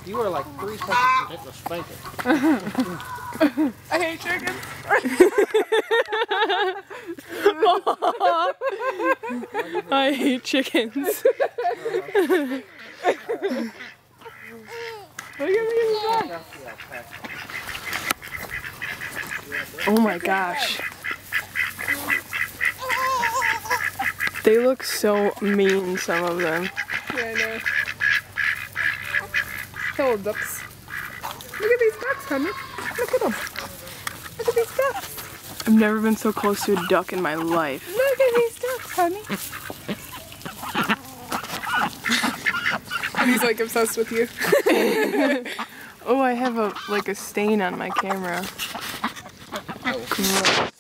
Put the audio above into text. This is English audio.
You are like 3 seconds from getting a spanking. I hate chickens. I hate chickens. Look at me. Oh my gosh. They look so mean, some of them. Yeah, I know. Hello, ducks. Look at these ducks, honey. Look at them. Look at these ducks. I've never been so close to a duck in my life. Look at these ducks, honey. And he's like obsessed with you. Oh, I have a stain on my camera. Gross.